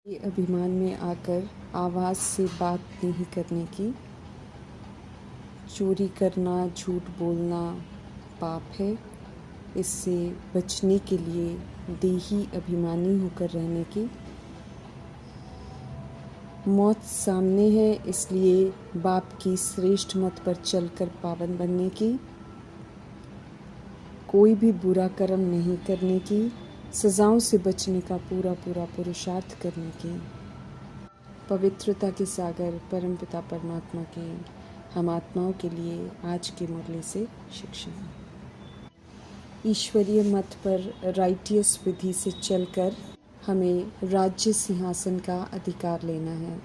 ये अभिमान में आकर आवाज़ से बात नहीं करने की। चोरी करना, झूठ बोलना पाप है। इससे बचने के लिए देही अभिमानी होकर रहने की। मौत सामने है, इसलिए बाप की श्रेष्ठ मत पर चलकर पावन बनने की। कोई भी बुरा कर्म नहीं करने की। सजाओं से बचने का पूरा पुरुषार्थ करने की। पवित्रता के सागर परमपिता परमात्मा के हम आत्माओं के लिए आज के मुरली से शिक्षा। ईश्वरीय मत पर राइटियस विधि से चलकर हमें राज्य सिंहासन का अधिकार लेना है।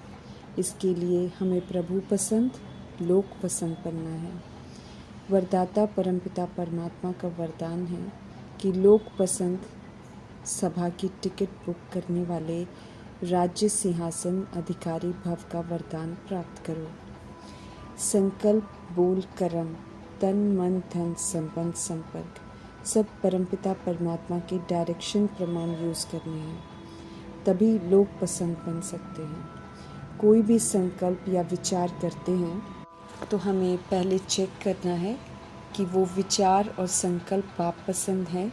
इसके लिए हमें प्रभु पसंद, लोक पसंद बनना है। वरदाता परमपिता परमात्मा का वरदान है कि लोक पसंद सभा की टिकट बुक करने वाले राज्य सिंहासन अधिकारी भव का वरदान प्राप्त करो। संकल्प, बोल, कर्म, तन, मन, धन, संबंध, संपर्क सब परमपिता परमात्मा के डायरेक्शन प्रमाण यूज़ करने हैं, तभी लोग पसंद बन सकते हैं। कोई भी संकल्प या विचार करते हैं तो हमें पहले चेक करना है कि वो विचार और संकल्प बाप पसंद है।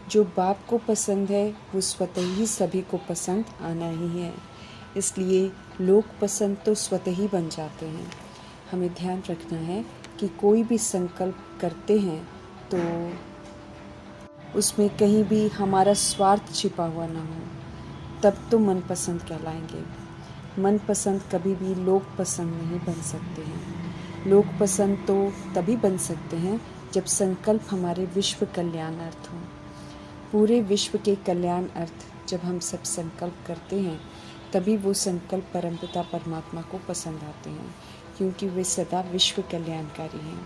जो बाप को पसंद है वो स्वतः ही सभी को पसंद आना ही है। इसलिए लोग पसंद तो स्वतः ही बन जाते हैं। हमें ध्यान रखना है कि कोई भी संकल्प करते हैं तो उसमें कहीं भी हमारा स्वार्थ छिपा हुआ ना हो, तब तो मनपसंद कहलाएंगे। मनपसंद कभी भी लोग पसंद नहीं बन सकते हैं। लोग पसंद तो तभी बन सकते हैं जब संकल्प हमारे विश्व कल्याण अर्थ हो। पूरे विश्व के कल्याण अर्थ जब हम सब संकल्प करते हैं तभी वो संकल्प परमपिता परमात्मा को पसंद आते हैं, क्योंकि वे सदा विश्व कल्याणकारी हैं।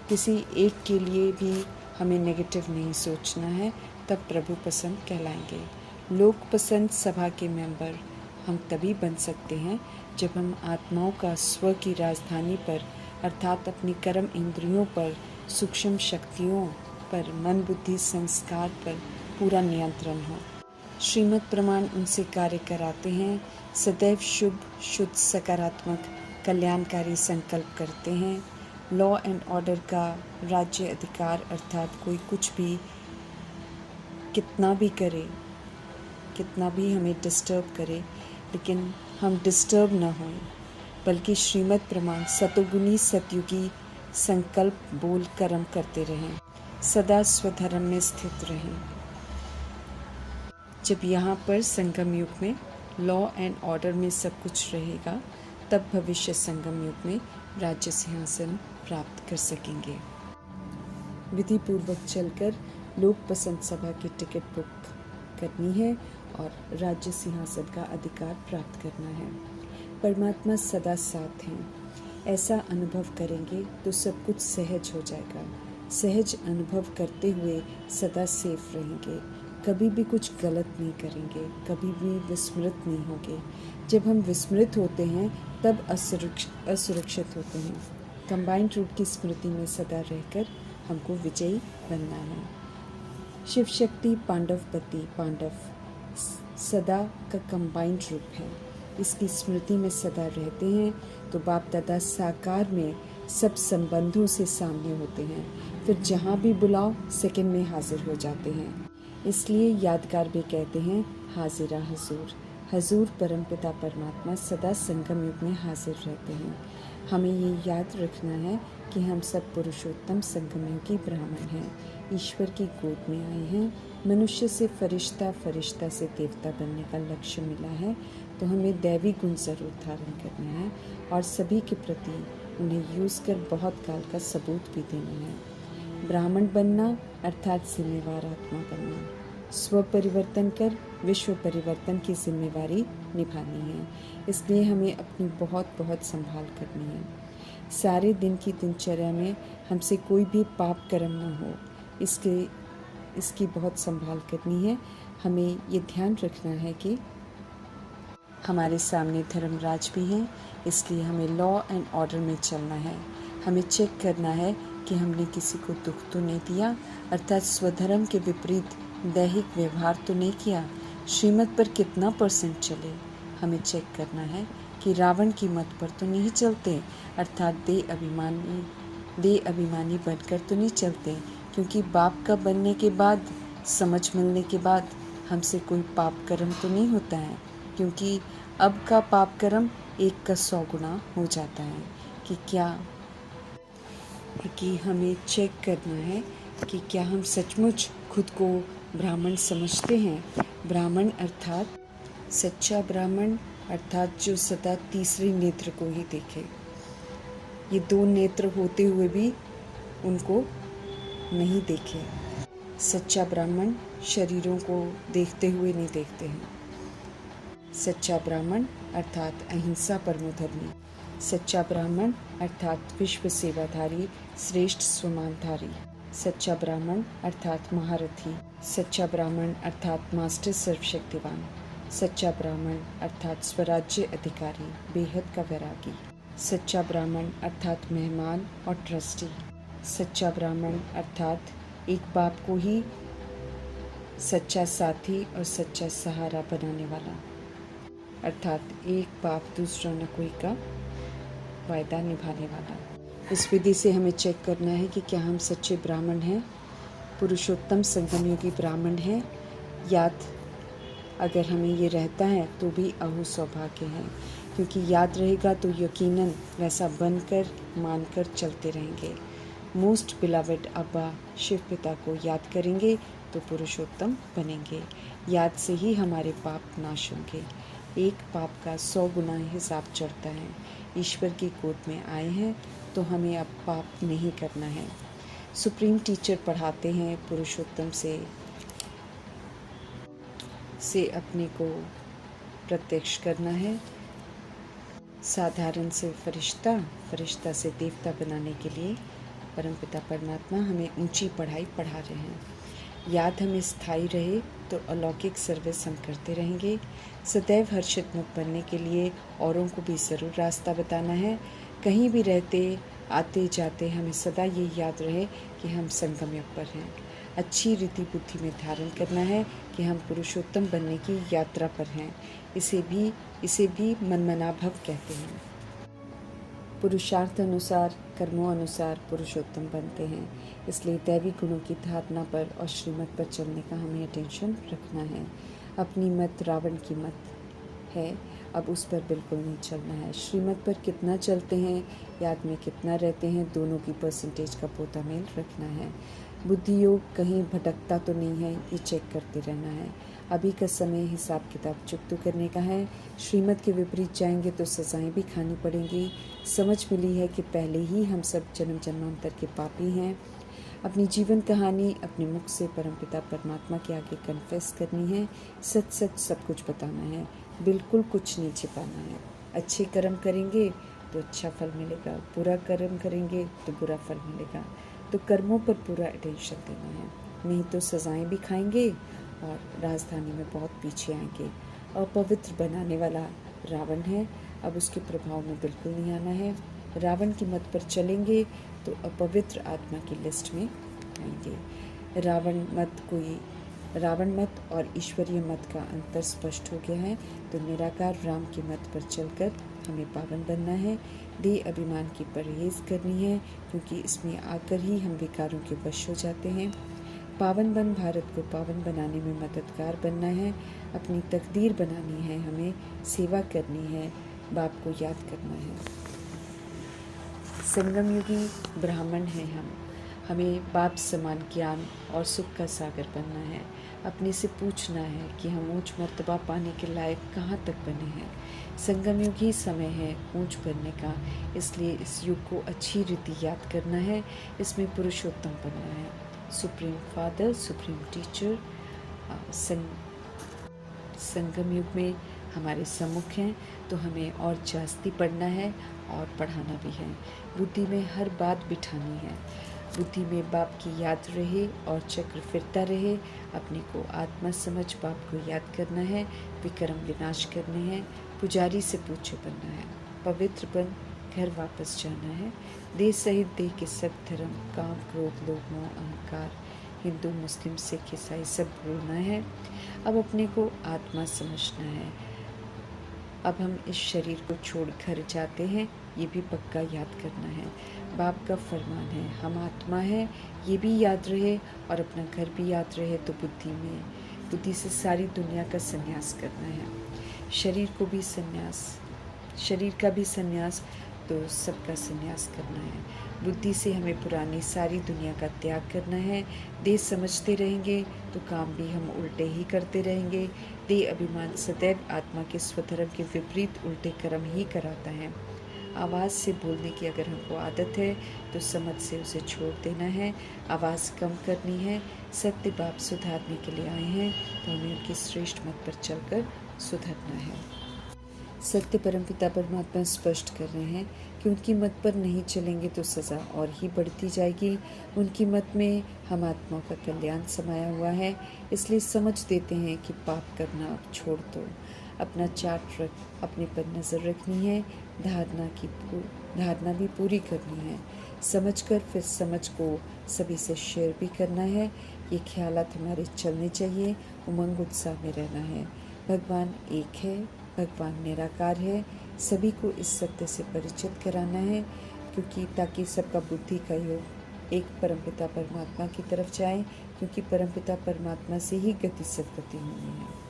किसी एक के लिए भी हमें नेगेटिव नहीं सोचना है, तब प्रभु पसंद कहलाएंगे। लोक पसंद सभा के मेंबर हम तभी बन सकते हैं जब हम आत्माओं का स्व की राजधानी पर अर्थात अपनी कर्म इंद्रियों पर, सूक्ष्म शक्तियों पर, मन बुद्धि संस्कार पर पूरा नियंत्रण हो। श्रीमद् प्रमाण उनसे कार्य कराते हैं, सदैव शुभ, शुद्ध, सकारात्मक, कल्याणकारी संकल्प करते हैं। लॉ एंड ऑर्डर का राज्य अधिकार अर्थात कोई कुछ भी कितना भी करे, कितना भी हमें डिस्टर्ब करे, लेकिन हम डिस्टर्ब ना हों, बल्कि श्रीमद् प्रमाण सतोगुनी सतयुगी संकल्प बोल कर्म करते रहें, सदा स्वधर्म में स्थित रहें। जब यहाँ पर संगम युग में लॉ एंड ऑर्डर में सब कुछ रहेगा, तब भविष्य संगम युग में राज्य सिंहासन प्राप्त कर सकेंगे। विधि पूर्वक चलकर लोक पसंद सभा की टिकट बुक करनी है और राज्य सिंहासन का अधिकार प्राप्त करना है। परमात्मा सदा साथ हैं। ऐसा अनुभव करेंगे तो सब कुछ सहज हो जाएगा। सहज अनुभव करते हुए सदा सेफ रहेंगे। कभी भी कुछ गलत नहीं करेंगे, कभी भी विस्मृत नहीं होंगे। जब हम विस्मृत होते हैं तब असुरक्षित होते हैं। कंबाइंड रूप की स्मृति में सदा रहकर हमको विजयी बनना है। शिव शक्ति पांडवपति पांडव सदा का कंबाइंड रूप है। इसकी स्मृति में सदा रहते हैं तो बाप दादा साकार में सब संबंधों से सामने होते हैं। फिर जहाँ भी बुलाओ सेकंड में हाजिर हो जाते हैं। इसलिए यादगार भी कहते हैं हाजिरा हजूर। हजूर परमपिता परमात्मा सदा संगम युग में हाजिर रहते हैं। हमें ये याद रखना है कि हम सब पुरुषोत्तम संगम युगी ब्राह्मण हैं, ईश्वर की गोद में आए हैं। मनुष्य से फरिश्ता, फरिश्ता से देवता बनने का लक्ष्य मिला है, तो हमें दैवी गुण जरूर धारण करना है और सभी के प्रति उन्हें यूज़ कर बहुत काल का सबूत भी देना है। ब्राह्मण बनना अर्थात जिम्मेवार आत्मा बनना। स्व परिवर्तन कर विश्व परिवर्तन की जिम्मेवारी निभानी है। इसलिए हमें अपनी बहुत बहुत संभाल करनी है। सारे दिन की दिनचर्या में हमसे कोई भी पाप कर्म न हो, इसकी बहुत संभाल करनी है। हमें ये ध्यान रखना है कि हमारे सामने धर्मराज भी हैं, इसलिए हमें लॉ एंड ऑर्डर में चलना है। हमें चेक करना है कि हमने किसी को दुख तो नहीं दिया, अर्थात स्वधर्म के विपरीत दैहिक व्यवहार तो नहीं किया। श्रीमत पर कितना % चले, हमें चेक करना है कि रावण की मत पर तो नहीं चलते, अर्थात देह अभिमानी बनकर तो नहीं चलते, क्योंकि बाप का बनने के बाद, समझ मिलने के बाद हमसे कोई पाप कर्म तो नहीं होता है, क्योंकि अब का पाप कर्म 1 का 100 गुना हो जाता है। कि हमें चेक करना है कि क्या हम सचमुच खुद को ब्राह्मण समझते हैं। ब्राह्मण अर्थात सच्चा ब्राह्मण, अर्थात जो सदा तीसरे नेत्र को ही देखे। ये 2 नेत्र होते हुए भी उनको नहीं देखे। सच्चा ब्राह्मण शरीरों को देखते हुए नहीं देखते हैं। सच्चा ब्राह्मण अर्थात अहिंसा परमो धर्मी। सच्चा ब्राह्मण अर्थात विश्व सेवाधारी, श्रेष्ठ स्वमानधारी। सच्चा ब्राह्मण अर्थात महारथी। सच्चा ब्राह्मण अर्थात मास्टर सर्वशक्तिवान। सच्चा ब्राह्मण अर्थात स्वराज्य अधिकारी, बेहद का वैरागी। सच्चा ब्राह्मण अर्थात मेहमान और ट्रस्टी। सच्चा ब्राह्मण अर्थात एक बाप को ही सच्चा साथी और सच्चा सहारा बनाने वाला, अर्थात एक बाप दूसरा न कोई का वायदा निभाने वाला। इस विधि से हमें चेक करना है कि क्या हम सच्चे ब्राह्मण हैं, पुरुषोत्तम संगमयोगी ब्राह्मण हैं। याद अगर हमें ये रहता है तो भी अहो सौभाग्य है, क्योंकि याद रहेगा तो यकीनन वैसा बनकर मानकर चलते रहेंगे। मोस्ट बिलवेड अब्बा शिव पिता को याद करेंगे तो पुरुषोत्तम बनेंगे। याद से ही हमारे पाप नाश होंगे। एक पाप का 100 गुना हिसाब चढ़ता है। ईश्वर की गोद में आए हैं तो हमें अब पाप नहीं करना है। सुप्रीम टीचर पढ़ाते हैं पुरुषोत्तम से अपने को प्रत्यक्ष करना है। साधारण से फरिश्ता से देवता बनाने के लिए परमपिता परमात्मा हमें ऊंची पढ़ाई पढ़ा रहे हैं। याद हमें स्थायी रहे तो अलौकिक सर्विस हम करते रहेंगे। सदैव हर्षित मुख बनने के लिए औरों को भी ज़रूर रास्ता बताना है। कहीं भी रहते आते जाते हमें सदा ये याद रहे कि हम संगम युग पर हैं। अच्छी रीति बुद्धि में धारण करना है कि हम पुरुषोत्तम बनने की यात्रा पर हैं। इसे भी मनमनाभव कहते हैं। पुरुषार्थ अनुसार, कर्मों अनुसार पुरुषोत्तम बनते हैं। इसलिए दैवी गुणों की धारणा पर और श्रीमत पर चलने का हमें अटेंशन रखना है। अपनी मत रावण की मत है, अब उस पर बिल्कुल नहीं चलना है। श्रीमत पर कितना चलते हैं, याद में कितना रहते हैं, दोनों की परसेंटेज का पोता मेल रखना है। बुद्धि योग कहीं भटकता तो नहीं है, ये चेक करते रहना है। अभी का समय हिसाब किताब चुकता करने का है। श्रीमत के विपरीत जाएंगे तो सजाएं भी खानी पड़ेंगी। समझ मिली है कि पहले ही हम सब जन्म जन्मांतर के पापी हैं। अपनी जीवन कहानी अपने मुख से परमपिता परमात्मा के आगे कन्फेस करनी है। सच सच सब कुछ बताना है, बिल्कुल कुछ नहीं छिपाना है। अच्छे कर्म करेंगे तो अच्छा फल मिलेगा, बुरा कर्म करेंगे तो बुरा फल मिलेगा। तो कर्मों पर पूरा अटेंशन देना है, नहीं तो सजाएं भी खाएंगे और राजधानी में बहुत पीछे आएंगे। अपवित्र बनाने वाला रावण है, अब उसके प्रभाव में बिल्कुल नहीं आना है। रावण की मत पर चलेंगे तो अपवित्र आत्मा की लिस्ट में आएंगे। रावण मत और ईश्वरीय मत का अंतर स्पष्ट हो गया है। तो निराकार राम की मत पर चलकर हमें पावन बनना है। देह अभिमान की परहेज करनी है, क्योंकि इसमें आकर ही हम विकारों के वश हो जाते हैं। पावन बन भारत को पावन बनाने में मददगार बनना है। अपनी तकदीर बनानी है, हमें सेवा करनी है, बाप को याद करना है। संगम युगी ब्राह्मण हैं हमें बाप समान ज्ञान और सुख का सागर बनना है। अपने से पूछना है कि हम ऊंच मर्तबा पाने के लायक कहाँ तक बने हैं। संगम युग ही समय है ऊंच बनने का, इसलिए इस युग को अच्छी रीति याद करना है। इसमें पुरुषोत्तम बनना है। सुप्रीम फादर, सुप्रीम टीचर संगम युग में हमारे सम्मुख हैं, तो हमें और जास्ती पढ़ना है और पढ़ाना भी है। बुद्धि में हर बात बिठानी है, बुद्धि में बाप की याद रहे और चक्र फिरता रहे। अपने को आत्मा समझ बाप को याद करना है, विक्रम विनाश करने हैं, पुजारी से पूछे बनना है, पवित्र बन घर वापस जाना है। देह सहित देह के सब धर्म, काम, क्रोध, लोभ, मोह, अहंकार, हिंदू, मुस्लिम, सिख, ईसाई सब भूलना है। अब अपने को आत्मा समझना है। अब हम इस शरीर को छोड़ घर जाते हैं, ये भी पक्का याद करना है। बाप का फरमान है, हम आत्मा है, ये भी याद रहे और अपना घर भी याद रहे। तो बुद्धि से सारी दुनिया का संन्यास करना है। शरीर को भी संन्यास, शरीर का भी संन्यास, तो सबका संन्यास करना है। बुद्धि से हमें पुरानी सारी दुनिया का त्याग करना है। देह समझते रहेंगे तो काम भी हम उल्टे ही करते रहेंगे। देह अभिमान सदैव आत्मा के स्वधर्म के विपरीत उल्टे कर्म ही कराता है। आवाज़ से बोलने की अगर हमको आदत है तो समझ से उसे छोड़ देना है, आवाज़ कम करनी है। सत्य बाप सुधारने के लिए आए हैं तो हमें उनकी श्रेष्ठ मत पर चलकर सुधरना है। सत्य परमपिता परमात्मा स्पष्ट कर रहे हैं कि उनकी मत पर नहीं चलेंगे तो सज़ा और ही बढ़ती जाएगी। उनकी मत में हम आत्माओं का कल्याण समाया हुआ है, इसलिए समझ देते हैं कि पाप करना अब छोड़ दो, अपना चार्ट रख, अपने पर नज़र रखनी है, धारणा भी पूरी करनी है। समझकर फिर समझ को सभी से शेयर भी करना है। ये ख्यालात हमारे चलने चाहिए, उमंग उत्साह में रहना है। भगवान एक है, भगवान निराकार है, सभी को इस सत्य से परिचित कराना है, क्योंकि ताकि सबका बुद्धि का योग एक परमपिता परमात्मा की तरफ जाए, क्योंकि परमपिता परमात्मा से ही गति सदगति होनी है।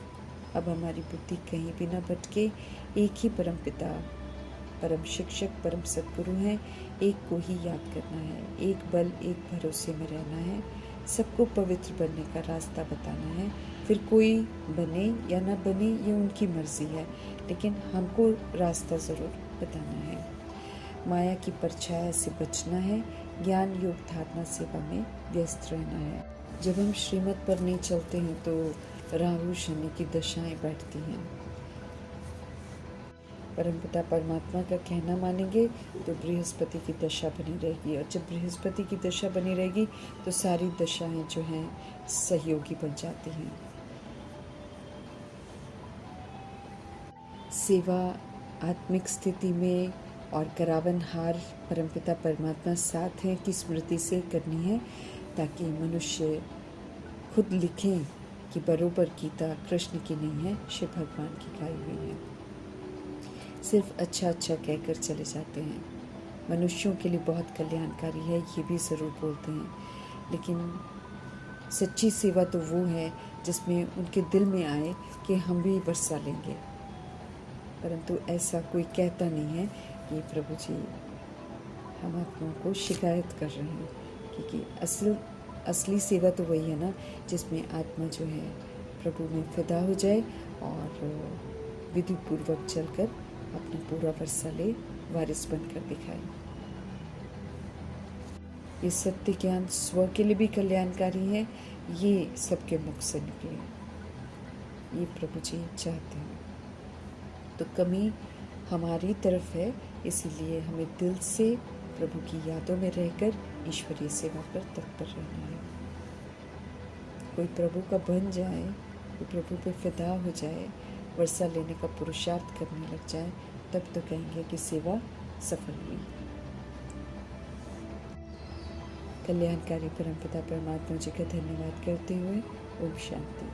अब हमारी बुद्धि कहीं भी न भटके, एक ही परमपिता, परम शिक्षक, परम सद्गुरु हैं, एक को ही याद करना है, एक बल, एक भरोसे में रहना है, सबको पवित्र बनने का रास्ता बताना है। फिर कोई बने या ना बने ये उनकी मर्जी है, लेकिन हमको रास्ता ज़रूर बताना है। माया की परछाया से बचना है, ज्ञान योग धारणा सेवा में व्यस्त रहना है। जब हम श्रीमत पर नहीं चलते हैं तो राहु शनि की दशाएं बैठती हैं। परमपिता परमात्मा का कहना मानेंगे तो बृहस्पति की दशा बनी रहेगी, और जब बृहस्पति की दशा बनी रहेगी तो सारी दशाएं जो हैं सहयोगी बन जाती हैं। सेवा आत्मिक स्थिति में और करावन हार परमपिता परमात्मा साथ हैं की स्मृति से करनी है, ताकि मनुष्य खुद लिखें कि बरोबर गीता कृष्ण की नहीं है, शिव भगवान की गाई हुई है। सिर्फ अच्छा अच्छा कहकर चले जाते हैं। मनुष्यों के लिए बहुत कल्याणकारी है, ये भी ज़रूर बोलते हैं, लेकिन सच्ची सेवा तो वो है जिसमें उनके दिल में आए कि हम भी वर्षा लेंगे, परंतु ऐसा कोई कहता नहीं है कि प्रभु जी हम आत्माओं को शिकायत कर रहे हैं, क्योंकि असली सेवा तो वही है ना जिसमें आत्मा जो है प्रभु में फिदा हो जाए और विधि पूर्वक चलकर अपना पूरा वर्षा ले वारिस बनकर दिखाए। ये सत्य ज्ञान स्व के लिए भी कल्याणकारी है, ये सबके मुख से निकले, ये प्रभु जी चाहते हैं। तो कमी हमारी तरफ है, इसीलिए हमें दिल से प्रभु की यादों में रहकर ईश्वरीय सेवा पर तत्पर रहना है। कोई प्रभु का बन जाए, कोई प्रभु पे फिदा हो जाए, वर्षा लेने का पुरुषार्थ करने लग जाए, तब तो कहेंगे कि सेवा सफल हुई। कल्याणकारी परमपिता परमात्मा जी का धन्यवाद करते हुए ओम शांति।